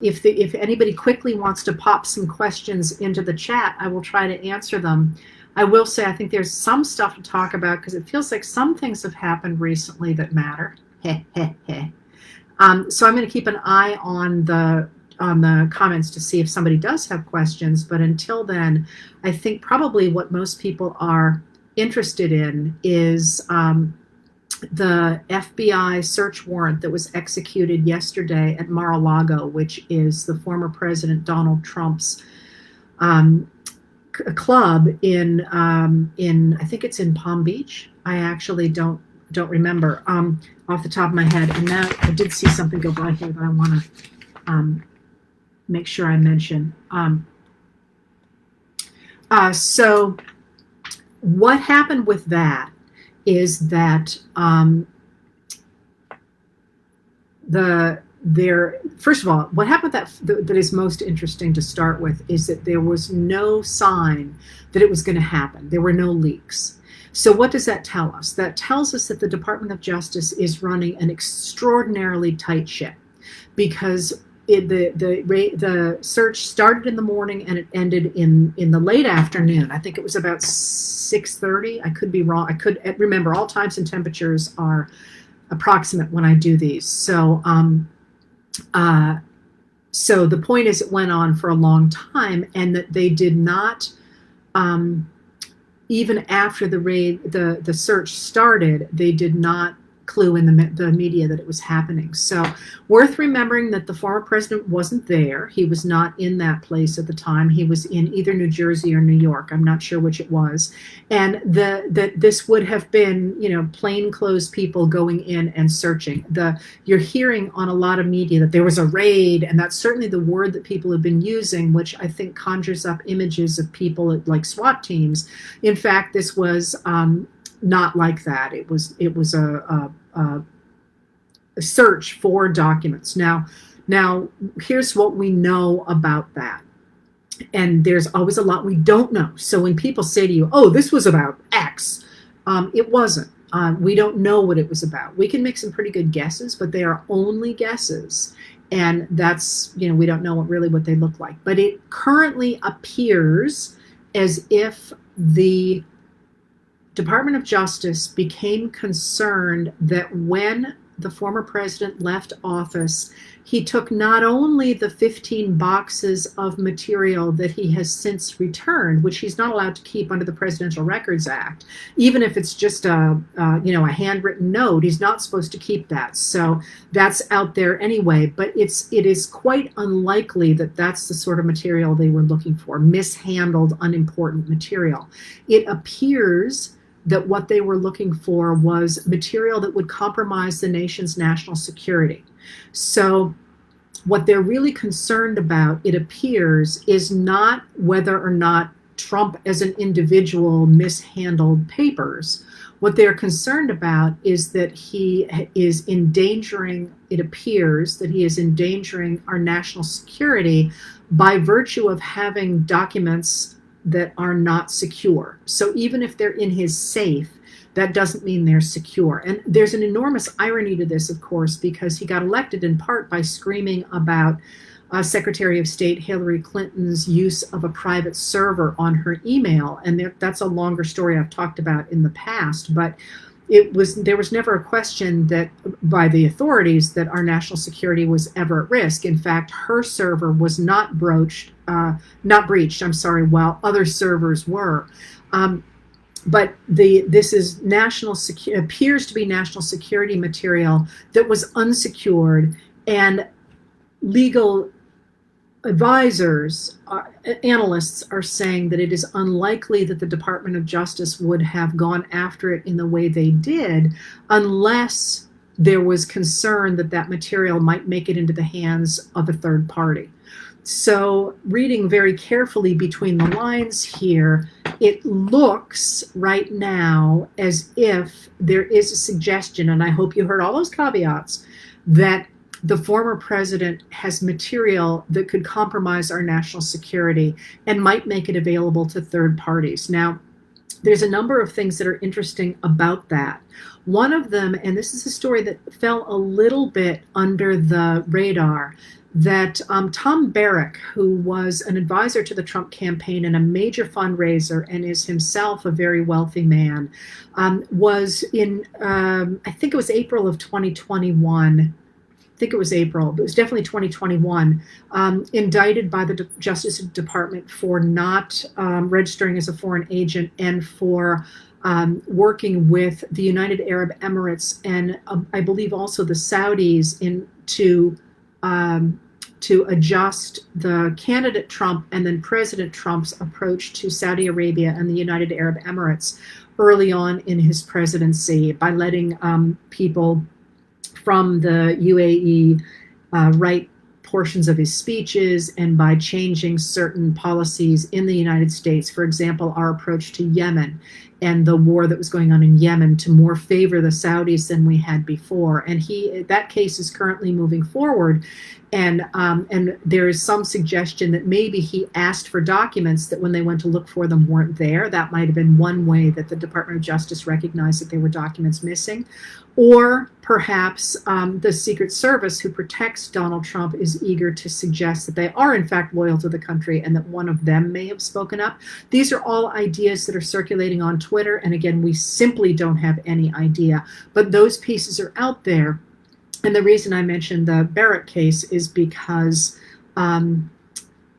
if anybody quickly wants to pop some questions into the chat, I will try to answer them. I will say I think there's some stuff to talk about because it feels like some things have happened recently that matter. So I'm going to keep an eye on the comments to see if somebody does have questions. But until then, I think probably what most people are interested in is the FBI search warrant that was executed yesterday at Mar-a-Lago, which is the former President Donald Trump's club in I think it's in Palm Beach. I actually don't remember off the top of my head. And now I did see something go by here that I want to make sure I mention. So what happened with that is that first of all, what happened that is most interesting to start with is that there was no sign that it was going to happen. There were no leaks. So what does that tell us? That tells us that the Department of Justice is running an extraordinarily tight ship, because the search started in the morning and it ended in the late afternoon. I think it was about 6:30. I could be wrong. I could remember. All times and temperatures are approximate when I do these. So so the point is, it went on for a long time, and that they did not, even after the search started, they did not clue in the media that it was happening. So worth remembering that the former president wasn't there. He was not in that place at the time. He was in either New Jersey or New York. I'm not sure which it was. And that this would have been, plainclothes people going in and searching. You're hearing on a lot of media that there was a raid, and that's certainly the word that people have been using, which I think conjures up images of people like SWAT teams. In fact, this was not like that. It was a search for documents. Now, here's what we know about that. And there's always a lot we don't know. So when people say to you, oh, this was about X, it wasn't. We don't know what it was about. We can make some pretty good guesses, but they are only guesses. And that's, we don't know what they look like. But it currently appears as if the Department of Justice became concerned that when the former president left office, he took not only the 15 boxes of material that he has since returned, which he's not allowed to keep under the Presidential Records Act, even if it's just a handwritten note, he's not supposed to keep that. So that's out there anyway. But it is quite unlikely that that's the sort of material they were looking for, mishandled, unimportant material. It appears that what they were looking for was material that would compromise the nation's national security. So what they're really concerned about, it appears, is not whether or not Trump as an individual mishandled papers. What they're concerned about is that he is endangering, it appears that he is endangering our national security by virtue of having documents that are not secure. So even if they're in his safe, that doesn't mean they're secure. And there's an enormous irony to this, of course, because he got elected in part by screaming about Secretary of State Hillary Clinton's use of a private server on her email. And that's a longer story I've talked about in the past, but there was never a question that by the authorities that our national security was ever at risk. In fact, her server was not breached, while other servers were. But this is appears to be national security material that was unsecured, and legal advisors, analysts are saying that it is unlikely that the Department of Justice would have gone after it in the way they did unless there was concern that that material might make it into the hands of a third party. So reading very carefully between the lines here, it looks right now as if there is a suggestion, and I hope you heard all those caveats, that the former president has material that could compromise our national security and might make it available to third parties. Now, there's a number of things that are interesting about that. One of them, and this is a story that fell a little bit under the radar, that Tom Barrack, who was an advisor to the Trump campaign and a major fundraiser and is himself a very wealthy man, was in, I think it was April of 2021, I think it was April, but it was definitely 2021, indicted by the Justice Department for not registering as a foreign agent and for working with the United Arab Emirates and I believe also the Saudis to adjust the candidate Trump and then President Trump's approach to Saudi Arabia and the United Arab Emirates early on in his presidency by letting people from the UAE write portions of his speeches and by changing certain policies in the United States. For example, our approach to Yemen and the war that was going on in Yemen to more favor the Saudis than we had before. And that case is currently moving forward. And there is some suggestion that maybe he asked for documents that when they went to look for them weren't there. That might have been one way that the Department of Justice recognized that there were documents missing. Or perhaps the Secret Service, who protects Donald Trump, is eager to suggest that they are in fact loyal to the country and that one of them may have spoken up. These are all ideas that are circulating on Twitter. And again, we simply don't have any idea. But those pieces are out there. And the reason I mentioned the Barrett case is because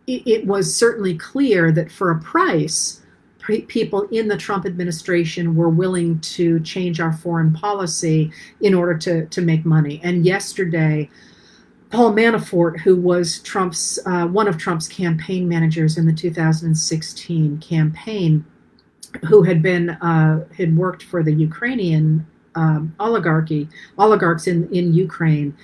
it was certainly clear that for a price, people in the Trump administration were willing to change our foreign policy in order to make money. And yesterday, Paul Manafort, who was one of Trump's campaign managers in the 2016 campaign, who had worked for the Ukrainian oligarchs in Ukraine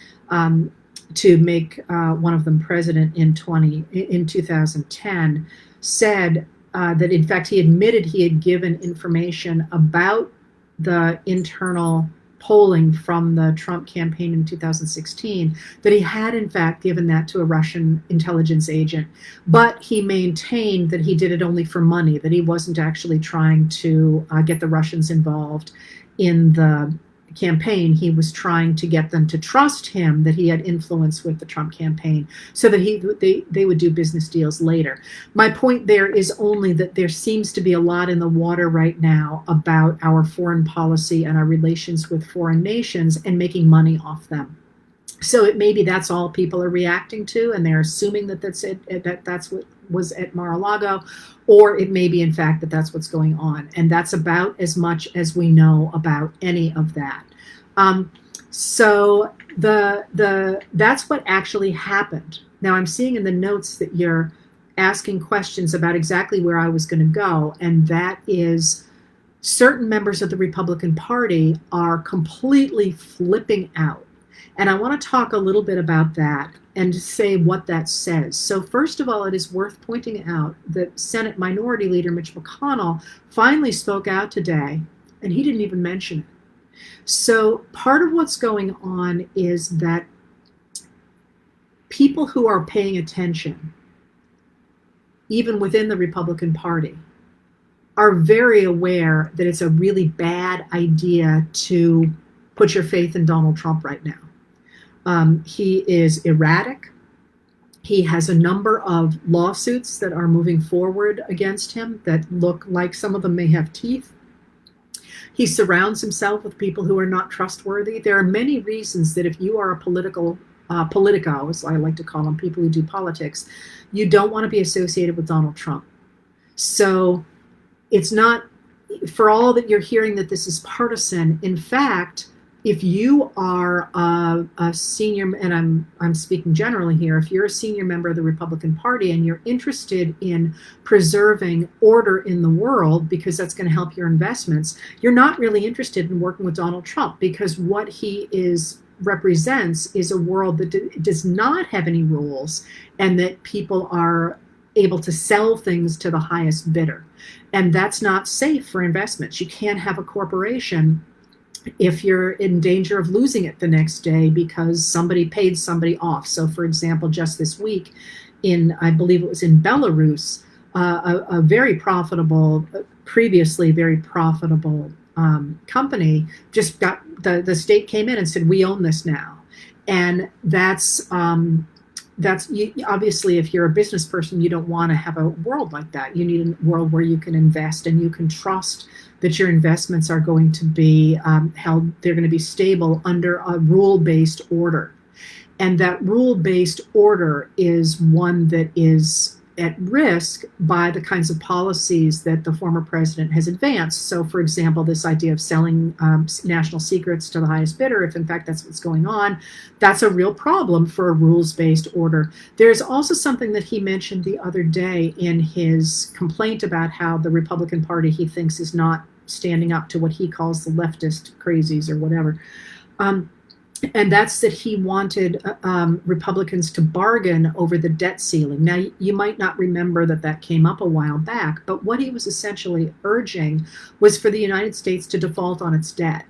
to make one of them president in 2010, said that in fact he admitted he had given information about the internal polling from the Trump campaign in 2016, that he had in fact given that to a Russian intelligence agent, but he maintained that he did it only for money, that he wasn't actually trying to get the Russians involved in the campaign. He was trying to get them to trust him that he had influence with the Trump campaign so that they would do business deals later. My point there is only that there seems to be a lot in the water right now about our foreign policy and our relations with foreign nations and making money off them. So it maybe that's all people are reacting to, and they're assuming that that's it, that's what was at Mar-a-Lago, or it may be in fact that that's what's going on, and that's about as much as we know about any of that. So that's what actually happened. Now I'm seeing in the notes that you're asking questions about exactly where I was going to go, and that is certain members of the Republican Party are completely flipping out. And I want to talk a little bit about that and say what that says. So first of all, it is worth pointing out that Senate Minority Leader Mitch McConnell finally spoke out today, and he didn't even mention it. So part of what's going on is that people who are paying attention, even within the Republican Party, are very aware that it's a really bad idea to put your faith in Donald Trump right now. He is erratic. He has a number of lawsuits that are moving forward against him that look like some of them may have teeth. He surrounds himself with people who are not trustworthy. There are many reasons that if you are a politico, as I like to call them, people who do politics, you don't want to be associated with Donald Trump. So it's not, for all that you're hearing that this is partisan, in fact, if you are a senior, and I'm speaking generally here, if you're a senior member of the Republican Party and you're interested in preserving order in the world because that's going to help your investments, you're not really interested in working with Donald Trump, because what he represents is a world that does not have any rules and that people are able to sell things to the highest bidder. And that's not safe for investments. You can't have a corporation if you're in danger of losing it the next day because somebody paid somebody off. So for example, just this week I believe it was in Belarus, a very profitable previously very profitable company just got the state came in and said, we own this now. And that's obviously, if you're a business person, you don't want to have a world like that. You need a world where you can invest and you can trust that your investments are going to be held, they're going to be stable under a rule-based order. And that rule-based order is one that is at risk by the kinds of policies that the former president has advanced. So, for example, this idea of selling national secrets to the highest bidder, if in fact that's what's going on, that's a real problem for a rules-based order. There's also something that he mentioned the other day in his complaint about how the Republican Party, he thinks, is not standing up to what he calls the leftist crazies or whatever. And that's that he wanted Republicans to bargain over the debt ceiling. Now, you might not remember that came up a while back, but what he was essentially urging was for the United States to default on its debt.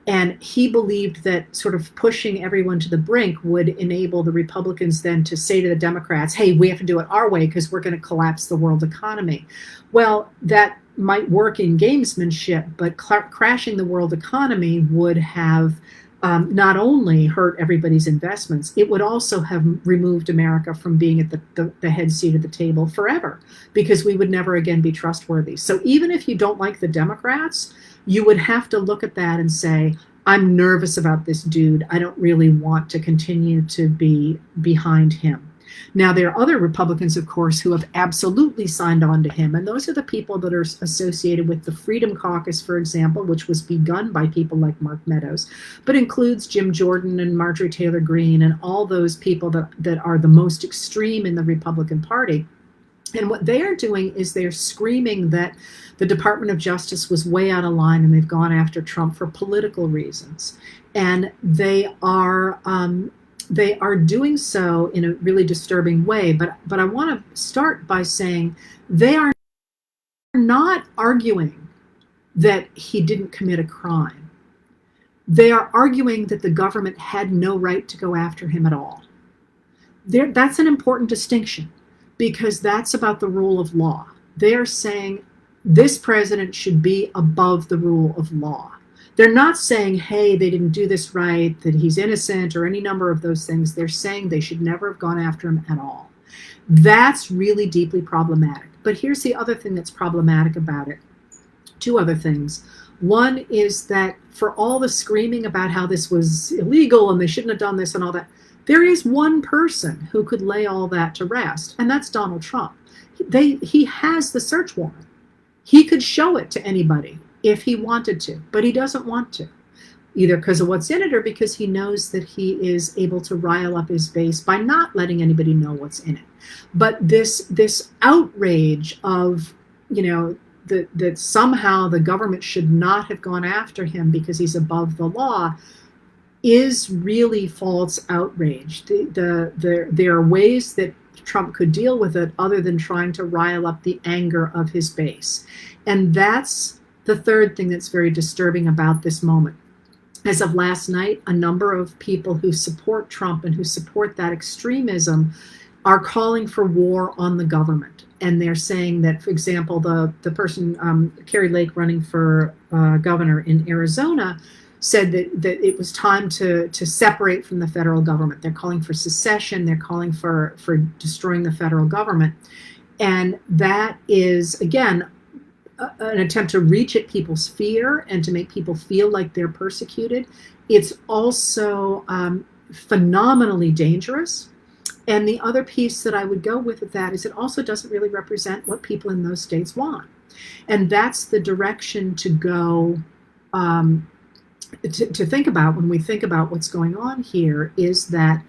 And he believed that sort of pushing everyone to the brink would enable the Republicans then to say to the Democrats, hey, we have to do it our way because we're going to collapse the world economy. Well, that might work in gamesmanship, but crashing the world economy would have not only hurt everybody's investments, it would also have removed America from being at the head seat of the table forever, because we would never again be trustworthy. So even if you don't like the Democrats, you would have to look at that and say, I'm nervous about this dude. I don't really want to continue to be behind him. Now, there are other Republicans, of course, who have absolutely signed on to him, and those are the people that are associated with the Freedom Caucus, for example, which was begun by people like Mark Meadows, but includes Jim Jordan and Marjorie Taylor Greene and all those people that are the most extreme in the Republican Party. And what they are doing is they're screaming that the Department of Justice was way out of line and they've gone after Trump for political reasons. And they are doing so in a really disturbing way. But I want to start by saying they are not arguing that he didn't commit a crime. They are arguing that the government had no right to go after him at all. That's an important distinction, because that's about the rule of law. They are saying this president should be above the rule of law. They're not saying, hey, they didn't do this right, that he's innocent, or any number of those things. They're saying they should never have gone after him at all. That's really deeply problematic. But here's the other thing that's problematic about it. Two other things. One is that for all the screaming about how this was illegal and they shouldn't have done this and all that, there is one person who could lay all that to rest, and that's Donald Trump. He has the search warrant. He could show it to anybody if he wanted to, but he doesn't want to, either because of what's in it or because he knows that he is able to rile up his base by not letting anybody know what's in it. But this outrage of, that somehow the government should not have gone after him because he's above the law is really false outrage. There are ways that Trump could deal with it other than trying to rile up the anger of his base. And that's the third thing that's very disturbing about this moment. As of last night, a number of people who support Trump and who support that extremism are calling for war on the government. And they're saying that, for example, the person, Carrie Lake, running for governor in Arizona, said that it was time to separate from the federal government. They're calling for secession. They're calling for destroying the federal government. And that is, again, an attempt to reach at people's fear and to make people feel like they're persecuted. It's also phenomenally dangerous. And the other piece that I would go with that is it also doesn't really represent what people in those states want. And that's the direction to go, to think about when we think about what's going on here, is that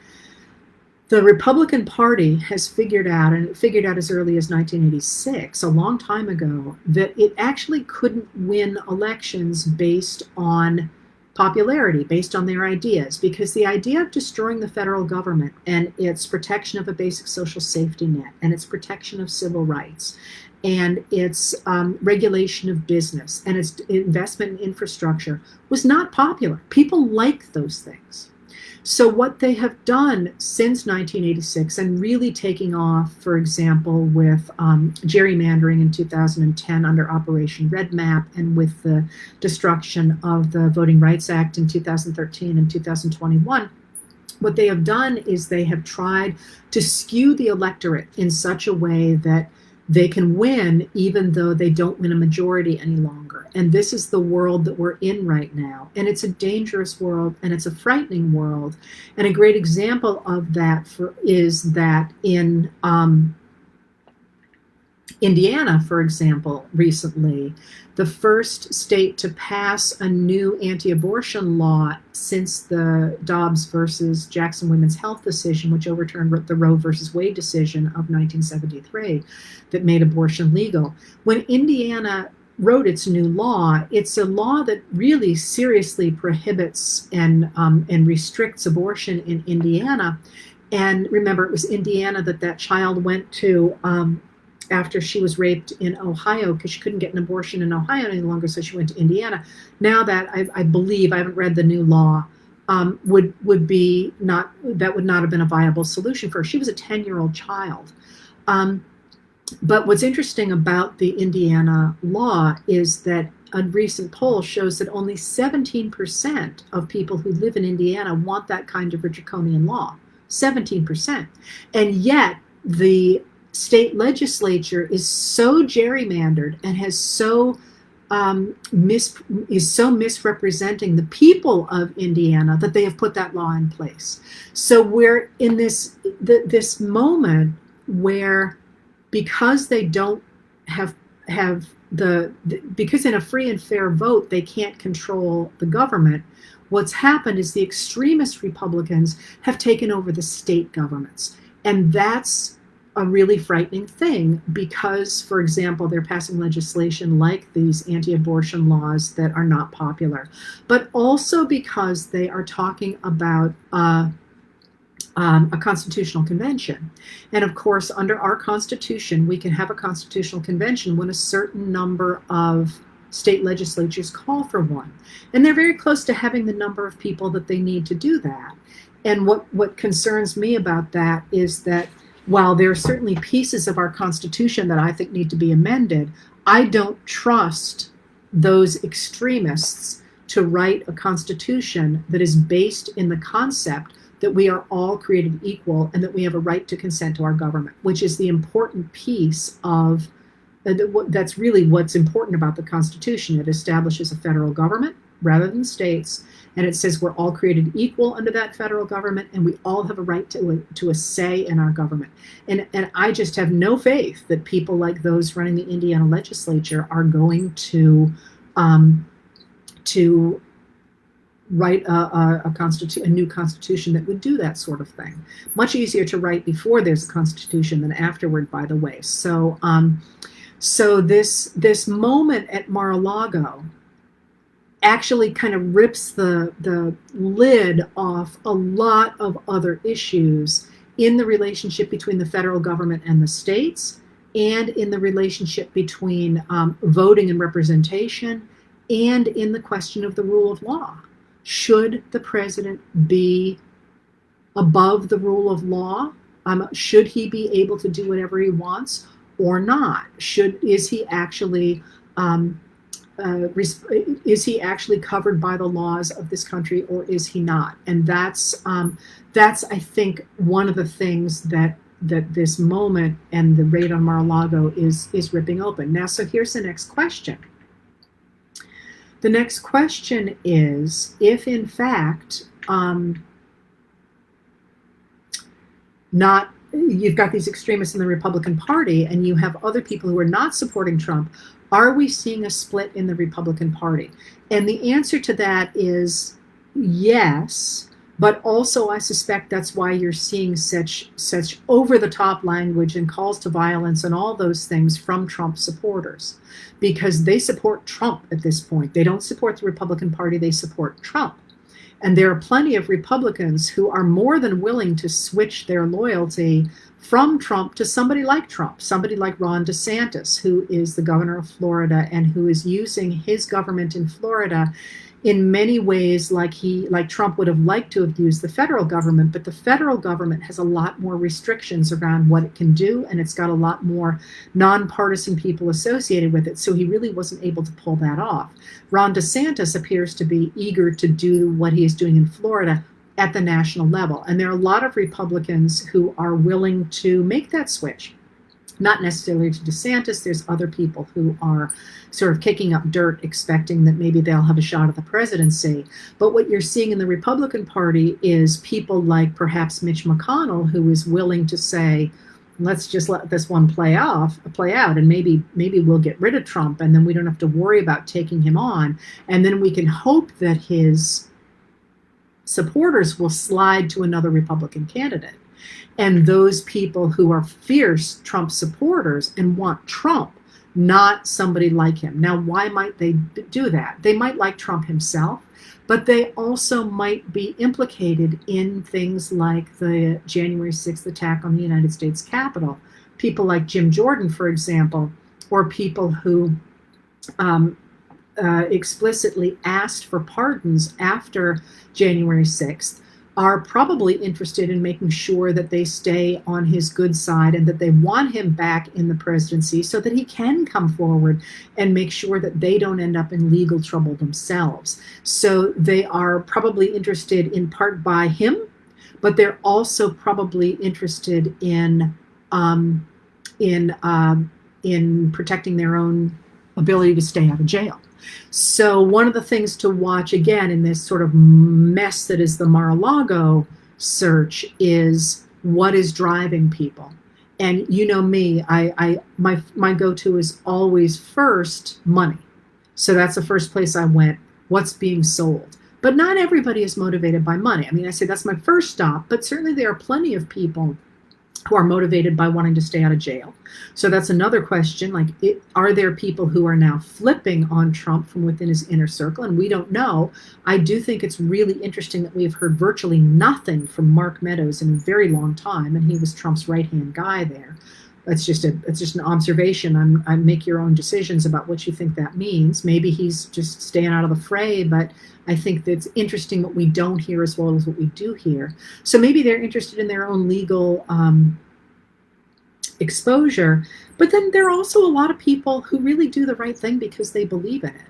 the Republican Party has figured out, and it figured out as early as 1986, a long time ago, that it actually couldn't win elections based on popularity, based on their ideas, because the idea of destroying the federal government and its protection of a basic social safety net and its protection of civil rights and its regulation of business and its investment in infrastructure was not popular. People like those things. So what they have done since 1986, and really taking off, for example, with gerrymandering in 2010 under Operation Red Map, and with the destruction of the Voting Rights Act in 2013 and 2021, what they have done is they have tried to skew the electorate in such a way that they can win even though they don't win a majority any longer. And this is the world that we're in right now. And it's a dangerous world, and it's a frightening world. And a great example of that is that in Indiana, for example, recently, the first state to pass a new anti-abortion law since the Dobbs versus Jackson Women's Health decision, which overturned the Roe versus Wade decision of 1973 that made abortion legal. When Indiana wrote its new law, it's a law that really seriously prohibits and restricts abortion in Indiana. And remember, it was Indiana that child went to after she was raped in Ohio, because she couldn't get an abortion in Ohio any longer, so she went to Indiana. Now that I believe, I haven't read the new law, would not have been a viable solution for her. She was a 10-year-old child. But what's interesting about the Indiana law is that a recent poll shows that only 17% of people who live in Indiana want that kind of draconian law. 17%. And yet the state legislature is so gerrymandered and has is so misrepresenting the people of Indiana that they have put that law in place. So we're in this moment where, because they don't have because in a free and fair vote they can't control the government, what's happened is the extremist Republicans have taken over the state governments. And that's a really frightening thing, because, for example, they're passing legislation like these anti-abortion laws that are not popular, but also because they are talking about a constitutional convention. And of course, under our Constitution, we can have a constitutional convention when a certain number of state legislatures call for one. And they're very close to having the number of people that they need to do that. And what concerns me about that is that while there are certainly pieces of our Constitution that I think need to be amended, I don't trust those extremists to write a Constitution that is based in the concept that we are all created equal and that we have a right to consent to our government, which is the important piece of, that's really what's important about the Constitution. It establishes a federal government rather than states, and it says we're all created equal under that federal government, and we all have a right to a say in our government. And I just have no faith that people like those running the Indiana legislature are going to write a new constitution that would do that sort of thing. Much easier to write before there's a constitution than afterward, by the way. So this moment at Mar-a-Lago actually kind of rips the lid off a lot of other issues in the relationship between the federal government and the states, and in the relationship between voting and representation, and in the question of the rule of law. Should the president be above the rule of law? Should he be able to do whatever he wants or not? Is he actually covered by the laws of this country, or is he not? And that's I think one of the things that this moment and the raid on Mar-a-Lago is ripping open. Now, so here's the next question. The next question is, if in fact you've got these extremists in the Republican Party and you have other people who are not supporting Trump, are we seeing a split in the Republican Party? And the answer to that is yes, but also I suspect that's why you're seeing such over-the-top language and calls to violence and all those things from Trump supporters, because they support Trump at this point. They don't support the Republican Party, they support Trump. And there are plenty of Republicans who are more than willing to switch their loyalty from Trump to somebody like Trump, somebody like Ron DeSantis, who is the governor of Florida and who is using his government in Florida in many ways like Trump would have liked to have used the federal government, but the federal government has a lot more restrictions around what it can do, and it's got a lot more nonpartisan people associated with it, so he really wasn't able to pull that off. Ron DeSantis appears to be eager to do what he is doing in Florida at the national level, and there are a lot of Republicans who are willing to make that switch. Not necessarily to DeSantis. There's other people who are sort of kicking up dirt, expecting that maybe they'll have a shot at the presidency. But what you're seeing in the Republican Party is people like perhaps Mitch McConnell, who is willing to say, let's just let this one play out, and maybe we'll get rid of Trump, and then we don't have to worry about taking him on, and then we can hope that his supporters will slide to another Republican candidate. And those people who are fierce Trump supporters and want Trump, not somebody like him. Now, why might they do that? They might like Trump himself, but they also might be implicated in things like the January 6th attack on the United States Capitol. People like Jim Jordan, for example, or people who explicitly asked for pardons after January 6th, are probably interested in making sure that they stay on his good side and that they want him back in the presidency so that he can come forward and make sure that they don't end up in legal trouble themselves. So they are probably interested in part by him, but they're also probably interested in protecting their own ability to stay out of jail. So one of the things to watch again in this sort of mess that is the Mar-a-Lago search is what is driving people. And you know me, my go-to is always first money. So that's the first place I went. What's being sold? But not everybody is motivated by money. I mean, I say that's my first stop, but certainly there are plenty of people who are motivated by wanting to stay out of jail. So that's another question. Like, are there people who are now flipping on Trump from within his inner circle? And we don't know. I do think it's really interesting that we have heard virtually nothing from Mark Meadows in a very long time, and he was Trump's right-hand guy there. It's just an observation. I make your own decisions about what you think that means. Maybe he's just staying out of the fray, but I think that's interesting what we don't hear as well as what we do hear. So maybe they're interested in their own legal exposure, but then there are also a lot of people who really do the right thing because they believe in it.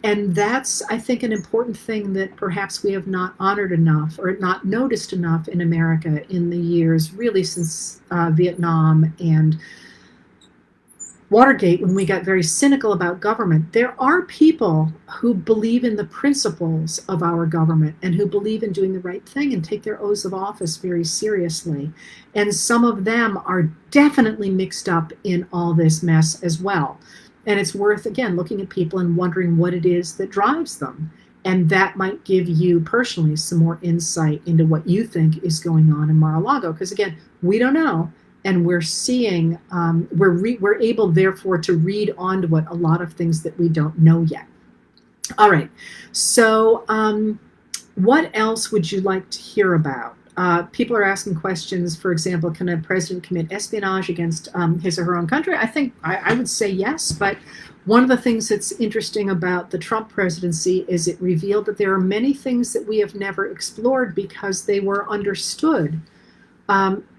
And that's, I think, an important thing that perhaps we have not honored enough or not noticed enough in America in the years really since Vietnam and Watergate, when we got very cynical about government. There are people who believe in the principles of our government and who believe in doing the right thing and take their oaths of office very seriously. And some of them are definitely mixed up in all this mess as well. And it's worth, again, looking at people and wondering what it is that drives them. And that might give you personally some more insight into what you think is going on in Mar-a-Lago. Because again, we don't know. And we're seeing, we're able, therefore, to read onto what a lot of things that we don't know yet. All right. So what else would you like to hear about? People are asking questions, for example, can a president commit espionage against his or her own country? I think I would say yes, but one of the things that's interesting about the Trump presidency is it revealed that there are many things that we have never explored because they were understood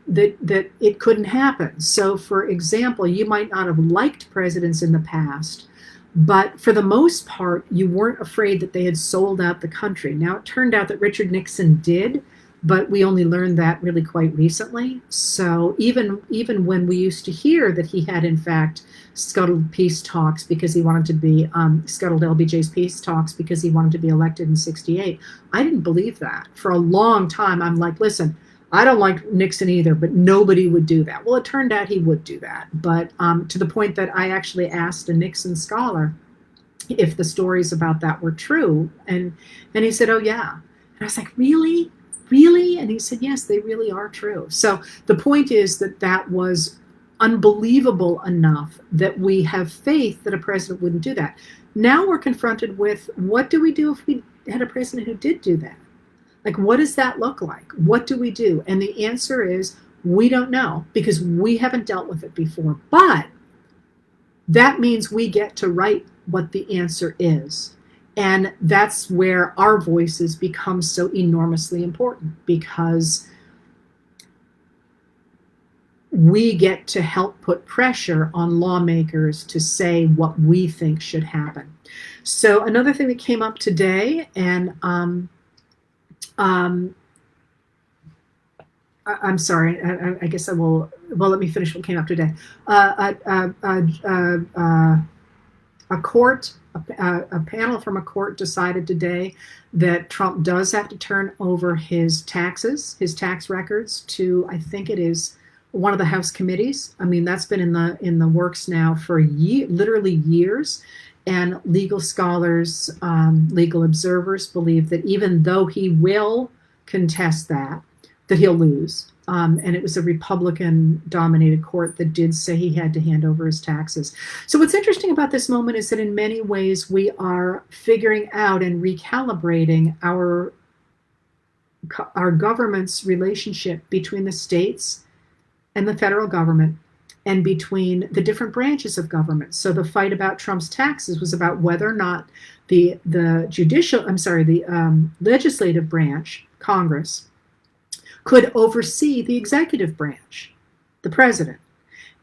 that it couldn't happen. So, for example, you might not have liked presidents in the past, but for the most part, you weren't afraid that they had sold out the country. Now, it turned out that Richard Nixon did, but we only learned that really quite recently. So even when we used to hear that he had, in fact, scuttled peace talks because he wanted to be, scuttled LBJ's peace talks because he wanted to be elected in '68, I didn't believe that. For a long time, I'm like, listen, I don't like Nixon either, but nobody would do that. Well, it turned out he would do that. But to the point that I actually asked a Nixon scholar if the stories about that were true. And he said, oh, yeah. And I was like, really? Really? And he said, yes, they really are true. So the point is that was unbelievable enough that we have faith that a president wouldn't do that. Now we're confronted with, what do we do if we had a president who did do that? Like, what does that look like? What do we do? And the answer is, we don't know, because we haven't dealt with it before. But that means we get to write what the answer is. And that's where our voices become so enormously important, because we get to help put pressure on lawmakers to say what we think should happen. So another thing that came up today, and I'm sorry, I guess I will, well, let me finish what came up today. A panel from a court decided today that Trump does have to turn over his taxes, his tax records, to, I think it is one of the House committees. I mean, that's been in the works now for literally years. And legal scholars, legal observers believe that even though he will contest that he'll lose. And it was a Republican-dominated court that did say he had to hand over his taxes. So what's interesting about this moment is that in many ways we are figuring out and recalibrating our government's relationship between the states and the federal government, and between the different branches of government. So the fight about Trump's taxes was about whether or not the legislative branch, Congress, could oversee the executive branch, the president.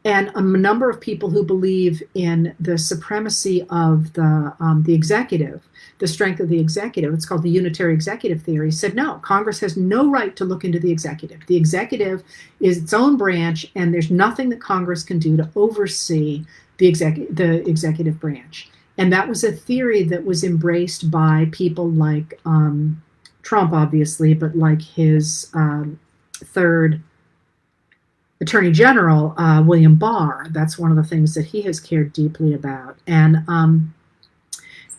And a number of people who believe in the supremacy of the executive, the strength of the executive, it's called the unitary executive theory, said no, Congress has no right to look into the executive. The executive is its own branch, and there's nothing that Congress can do to oversee the executive branch. And that was a theory that was embraced by people like Trump, obviously, but like his third Attorney General, William Barr. That's one of the things that he has cared deeply about. And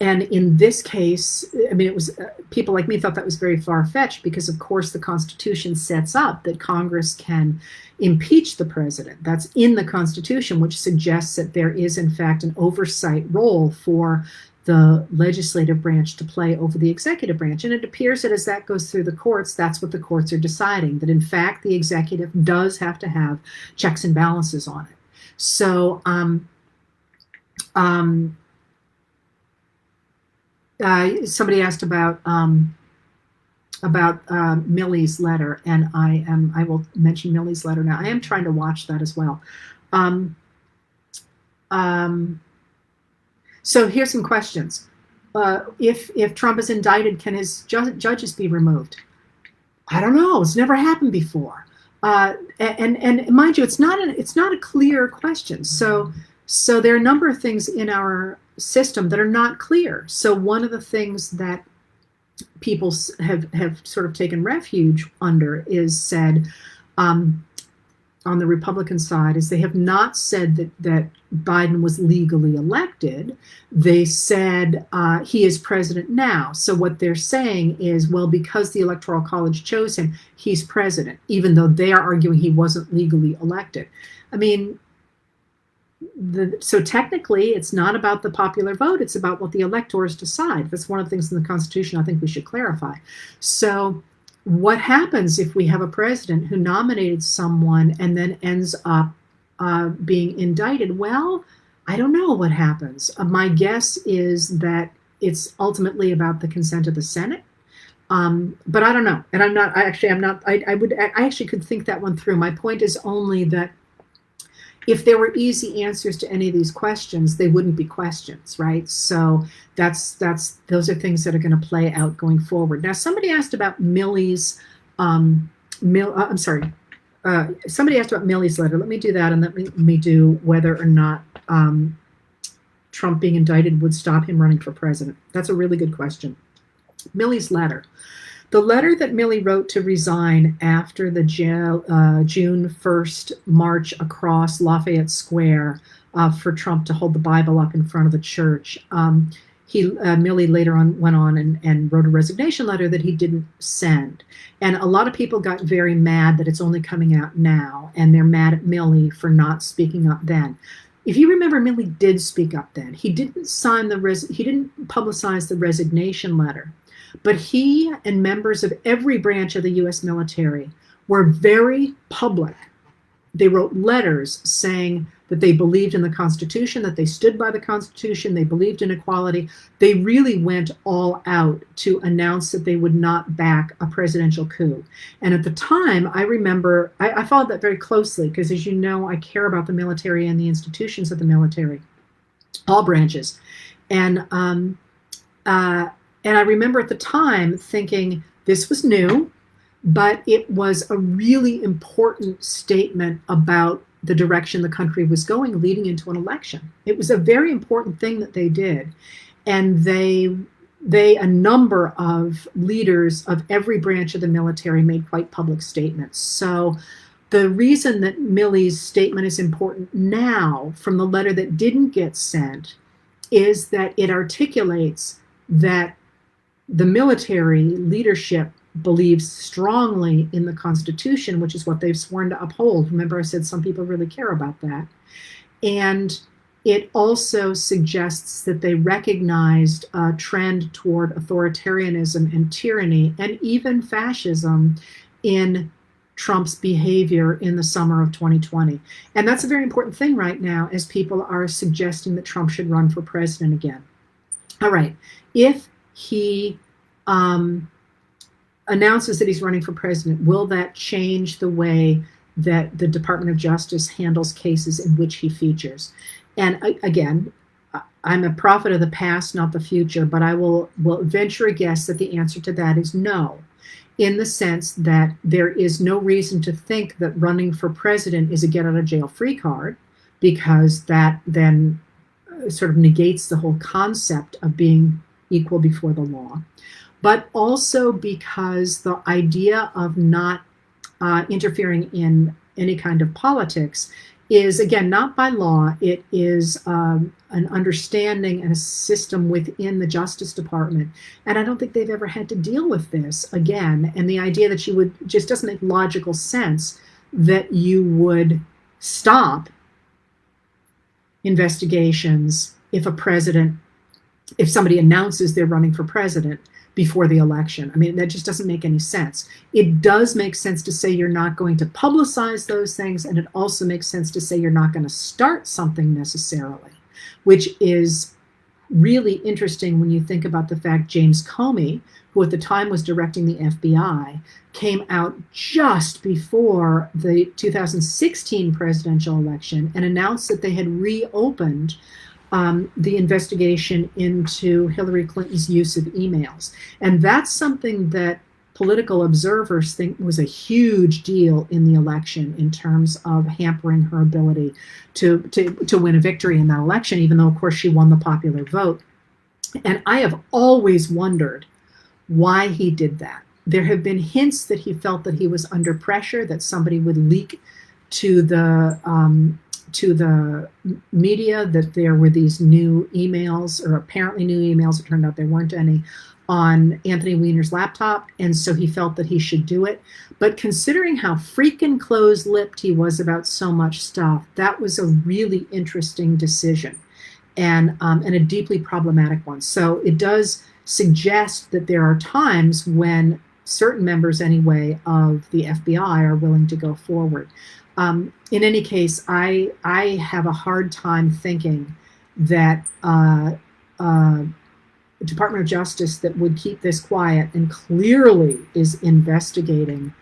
in this case, I mean, it was people like me thought that was very far-fetched, because of course the Constitution sets up that Congress can impeach the president. That's in the Constitution, which suggests that there is in fact an oversight role for the legislative branch to play over the executive branch. And it appears that as that goes through the courts, that's what the courts are deciding, that in fact the executive does have to have checks and balances on it. So somebody asked about Milley's letter, and I will mention Milley's letter now. I am trying to watch that as well. So here's some questions. If Trump is indicted, can his judges be removed? I don't know. It's never happened before. And mind you, it's not a clear question. So there are a number of things in our system that are not clear. So one of the things that people have sort of taken refuge under is said, on the Republican side, is they have not said that Biden was legally elected. They said he is president now. So what they're saying is, well, because the Electoral College chose him, he's president, even though they are arguing he wasn't legally elected. I mean, so technically, it's not about the popular vote. It's about what the electors decide. That's one of the things in the Constitution I think we should clarify. So what happens if we have a president who nominated someone and then ends up being indicted? Well, I don't know what happens. My guess is that it's ultimately about the consent of the Senate. But I don't know. And I actually could think that one through. My point is only that if there were easy answers to any of these questions, they wouldn't be questions, right? So those are things that are going to play out going forward. Now, somebody asked about Milley's. Somebody asked about Milley's letter. Let me do that, and let me do whether or not Trump being indicted would stop him running for president. That's a really good question. Milley's letter. The letter that Milley wrote to resign after the June 1st march across Lafayette Square for Trump to hold the Bible up in front of the church, Milley later on went on and wrote a resignation letter that he didn't send. And a lot of people got very mad that it's only coming out now, and they're mad at Milley for not speaking up then. If you remember, Milley did speak up then. He didn't he didn't publicize the resignation letter. But he and members of every branch of the U.S. military were very public they wrote letters saying that they believed in the Constitution, that they stood by the Constitution, they believed in equality. They really went all out to announce that they would not back a presidential coup. And at the time, I remember, I followed that very closely because, as you know, I care about the military and the institutions of the military, all branches. And I remember at the time thinking this was new, but it was a really important statement about the direction the country was going leading into an election. It was a very important thing that they did. And a number of leaders of every branch of the military made quite public statements. So the reason that Milley's statement is important now from the letter that didn't get sent is that it articulates that the military leadership believes strongly in the Constitution, which is what they've sworn to uphold. Remember, I said some people really care about that. And it also suggests that they recognized a trend toward authoritarianism and tyranny and even fascism in Trump's behavior in the summer of 2020. And that's a very important thing right now as people are suggesting that Trump should run for president again. All right, if he announces that he's running for president, will that change the way that the Department of Justice handles cases in which he features? And again, I'm a prophet of the past, not the future, but I will venture a guess that the answer to that is no, in the sense that there is no reason to think that running for president is a get out of jail free card, because that then sort of negates the whole concept of being equal before the law. But also because the idea of not interfering in any kind of politics is, again, not by law. It is an understanding and a system within the Justice Department. And I don't think they've ever had to deal with this again. And the idea that you would, just doesn't make logical sense that you would stop investigations if somebody announces they're running for president before the election. I mean, that just doesn't make any sense. It does make sense to say you're not going to publicize those things, and it also makes sense to say you're not going to start something necessarily, which is really interesting when you think about the fact James Comey, who at the time was directing the FBI, came out just before the 2016 presidential election and announced that they had reopened the investigation into Hillary Clinton's use of emails. And that's something that political observers think was a huge deal in the election in terms of hampering her ability to win a victory in that election, even though, of course, she won the popular vote. And I have always wondered why he did that. There have been hints that he felt that he was under pressure, that somebody would leak to the media that there were these new emails, or apparently new emails, it turned out there weren't any, on Anthony Weiner's laptop, and so he felt that he should do it. But considering how freaking close-lipped he was about so much stuff, that was a really interesting decision, and a deeply problematic one. So it does suggest that there are times when certain members, anyway, of the FBI are willing to go forward. In any case, I have a hard time thinking that Department of Justice that would keep this quiet and clearly is investigating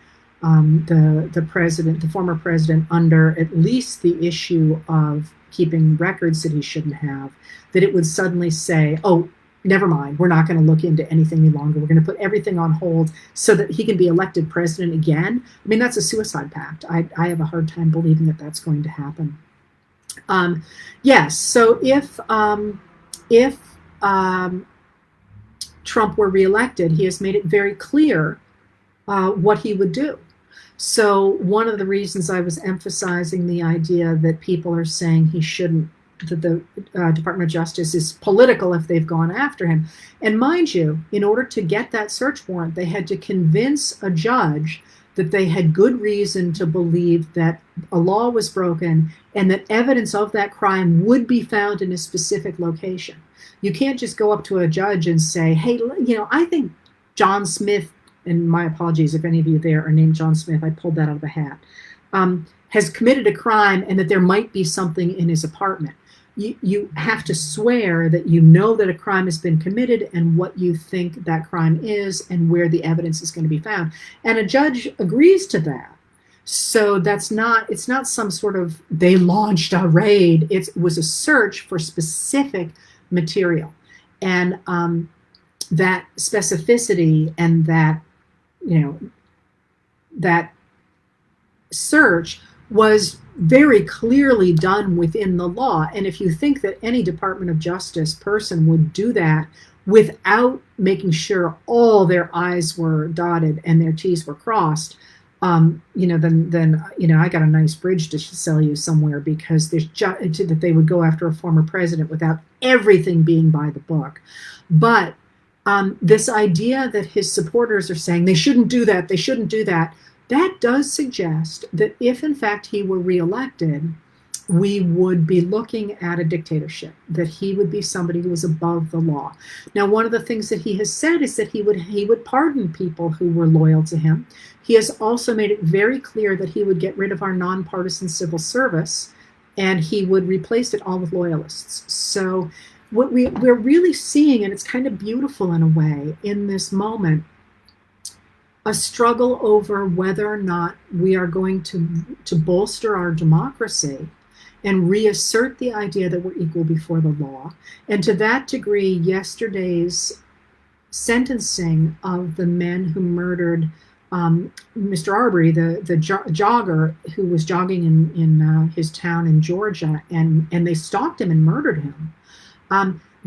the former president under at least the issue of keeping records that he shouldn't have, that it would suddenly say, oh, never mind, we're not going to look into anything any longer. We're going to put everything on hold so that he can be elected president again. I mean, that's a suicide pact. I have a hard time believing that that's going to happen. Yes, so if Trump were reelected, he has made it very clear what he would do. So one of the reasons I was emphasizing the idea that people are saying he shouldn't, that the Department of Justice is political if they've gone after him. And mind you, in order to get that search warrant, they had to convince a judge that they had good reason to believe that a law was broken and that evidence of that crime would be found in a specific location. You can't just go up to a judge and say, hey, I think John Smith, and my apologies if any of you there are named John Smith, I pulled that out of the hat, has committed a crime and that there might be something in his apartment. You have to swear that you know that a crime has been committed and what you think that crime is and where the evidence is going to be found. And a judge agrees to that. So it's not some sort of, they launched a raid. It was a search for specific material. And that specificity and that, that search was very clearly done within the law. And if you think that any Department of Justice person would do that without making sure all their I's were dotted and their T's were crossed, then I got a nice bridge to sell you somewhere, because there's that they would go after a former president without everything being by the book. But this idea that his supporters are saying they shouldn't do that, that does suggest that if in fact he were reelected, we would be looking at a dictatorship, that he would be somebody who was above the law. Now, one of the things that he has said is that he would pardon people who were loyal to him. He has also made it very clear that he would get rid of our nonpartisan civil service, and he would replace it all with loyalists. So what we're really seeing, and it's kind of beautiful in a way, in this moment, a struggle over whether or not we are going to bolster our democracy and reassert the idea that we're equal before the law. And to that degree, yesterday's sentencing of the men who murdered Mr. Arbery, the jogger who was jogging in his town in Georgia, and they stalked him and murdered him.